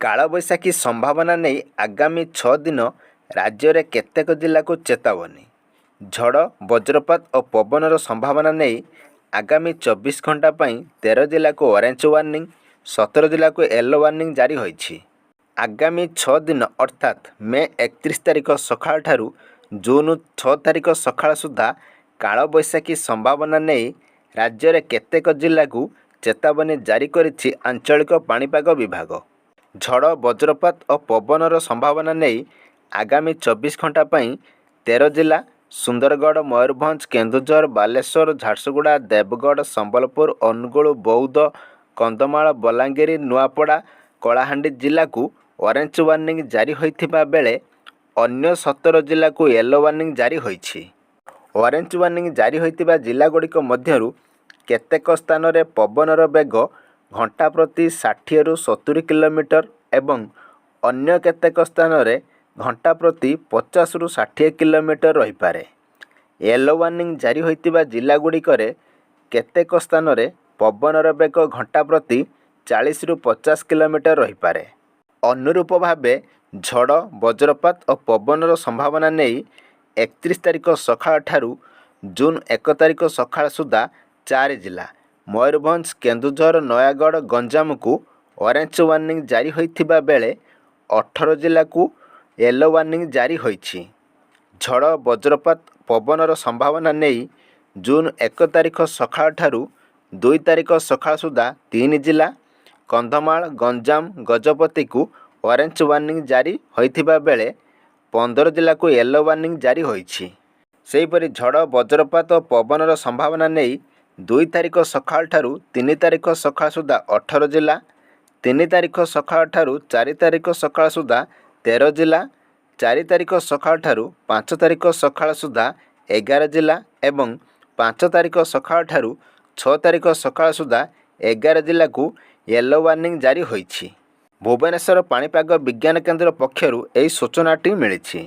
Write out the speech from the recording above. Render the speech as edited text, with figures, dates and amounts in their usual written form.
କାଳବୈଶାଖୀ ସମ୍ଭାବନା ନେଇ ଆଗାମୀ 6 ଦିନ ରାଜ୍ୟରେ କେତେକ ଜିଲ୍ଲାକୁ ଚେତାବନୀ। ଝଡ଼, ବଜ୍ରପାତ ଓ ପବନର ସମ୍ଭାବନା ନେଇ ଆଗାମୀ 24 ଘଣ୍ଟା ପାଇଁ 13 ଜିଲ୍ଲାକୁ ଅରେଞ୍ଜ ୱାର୍ଣ୍ଣିଂ, 17 ଜିଲ୍ଲାକୁ ୟେଲୋ ୱାର୍ଣ୍ଣିଂ ଜାରି ହୋଇଛି। ଆଗାମୀ 6 ଦିନ ଅର୍ଥାତ୍ ମେ 31 ତାରିଖ ସକାଳଠାରୁ ଜୁନ୍ 6 ତାରିଖ ସକାଳ ସୁଦ୍ଧା କାଳବୈଶାଖୀ ସମ୍ଭାବନା ନେଇ ରାଜ୍ୟରେ କେତେକ ଜିଲ୍ଲାକୁ ଚେତାବନୀ ଜାରି କରିଛି ଆଞ୍ଚଳିକ ପାଣିପାଗ ବିଭାଗ। ଝଡ଼, ବଜ୍ରପାତ ଓ ପବନର ସମ୍ଭାବନା ନେଇ ଆଗାମୀ 24 ଘଣ୍ଟା ପାଇଁ 13 ଜିଲ୍ଲା ସୁନ୍ଦରଗଡ଼, ମୟୂରଭଞ୍ଜ, କେନ୍ଦୁଝର, ବାଲେଶ୍ୱର, ଝାରସୁଗୁଡ଼ା, ଦେବଗଡ଼, ସମ୍ବଲପୁର, ଅନୁଗୁଳ, ବୌଦ୍ଧ, କନ୍ଧମାଳ, ବଲାଙ୍ଗୀର, ନୂଆପଡ଼ା, କଳାହାଣ୍ଡି ଜିଲ୍ଲାକୁ ଅରେଞ୍ଜ ୱାର୍ଣ୍ଣିଂ ଜାରି ହୋଇଥିବା ବେଳେ ଅନ୍ୟ 17 ଜିଲ୍ଲାକୁ ୟେଲୋ ୱାର୍ଣ୍ଣିଂ ଜାରି ହୋଇଛି। ଅରେଞ୍ଜ ୱାର୍ଣ୍ଣିଂ ଜାରି ହୋଇଥିବା ଜିଲ୍ଲାଗୁଡ଼ିକ ମଧ୍ୟରୁ କେତେକ ସ୍ଥାନରେ ପବନର ବେଗ ଘଣ୍ଟା ପ୍ରତି 60ରୁ 70 କିଲୋମିଟର ଏବଂ ଅନ୍ୟ କେତେକ ସ୍ଥାନରେ ଘଣ୍ଟା ପ୍ରତି 50ରୁ 60 କିଲୋମିଟର ରହିପାରେ। ୟେଲୋ ୱାର୍ଣ୍ଣିଂ ଜାରି ହୋଇଥିବା ଜିଲ୍ଲାଗୁଡ଼ିକରେ କେତେକ ସ୍ଥାନରେ ପବନର ବେଗ ଘଣ୍ଟା ପ୍ରତି 40ରୁ 50 କିଲୋମିଟର ରହିପାରେ। ଅନୁରୂପ ଭାବେ ଝଡ଼, ବଜ୍ରପାତ ଓ ପବନର ସମ୍ଭାବନା ନେଇ 31 ତାରିଖ ସକାଳଠାରୁ ଜୁନ୍ 1 ତାରିଖ ସକାଳ ସୁଦ୍ଧା 4 ଜିଲ୍ଲା ମୟୂରଭଞ୍ଜ, କେନ୍ଦୁଝର, ନୟାଗଡ଼, ଗଞ୍ଜାମକୁ ଅରେଞ୍ଜ ୱାର୍ଣ୍ଣିଂ ଜାରି ହୋଇଥିବା ବେଳେ 18 ଜିଲ୍ଲାକୁ ୟେଲୋ ୱାର୍ଣ୍ଣିଂ ଜାରି ହୋଇଛି। ଝଡ଼, ବଜ୍ରପାତ, ପବନର ସମ୍ଭାବନା ନେଇ ଜୁନ୍ 1 ତାରିଖ ସକାଳଠାରୁ 2 ତାରିଖ ସକାଳ ସୁଦ୍ଧା 3 ଜିଲ୍ଲା କନ୍ଧମାଳ, ଗଞ୍ଜାମ, ଗଜପତିକୁ ଅରେଞ୍ଜ ୱାର୍ଣ୍ଣିଂ ଜାରି ହୋଇଥିବା ବେଳେ 15 ଜିଲ୍ଲାକୁ ୟେଲୋ ୱାର୍ଣ୍ଣିଂ ଜାରି ହୋଇଛି। ସେହିପରି ଝଡ଼, ବଜ୍ରପାତ ଓ ପବନର ସମ୍ଭାବନା ନେଇ 2 ତାରିଖ ସକାଳଠାରୁ 3 ତାରିଖ ସକାଳ ସୁଦ୍ଧା 18 ଜିଲ୍ଲା, 3 ତାରିଖ ସକାଳଠାରୁ 4 ତାରିଖ ସକାଳ ସୁଦ୍ଧା 13 ଜିଲ୍ଲା, 4 ତାରିଖ ସକାଳଠାରୁ 5 ତାରିଖ ସକାଳ ସୁଦ୍ଧା 11 ଜିଲ୍ଲା ଏବଂ 5 ତାରିଖ ସକାଳଠାରୁ 6 ତାରିଖ ସକାଳ ସୁଦ୍ଧା 11 ଜିଲ୍ଲାକୁ ୟେଲୋ ୱାର୍ଣ୍ଣିଂ ଜାରି ହୋଇଛି। ଭୁବନେଶ୍ୱର ପାଣିପାଗ ବିଜ୍ଞାନ କେନ୍ଦ୍ର ପକ୍ଷରୁ ଏହି ସୂଚନାଟି ମିଳିଛି।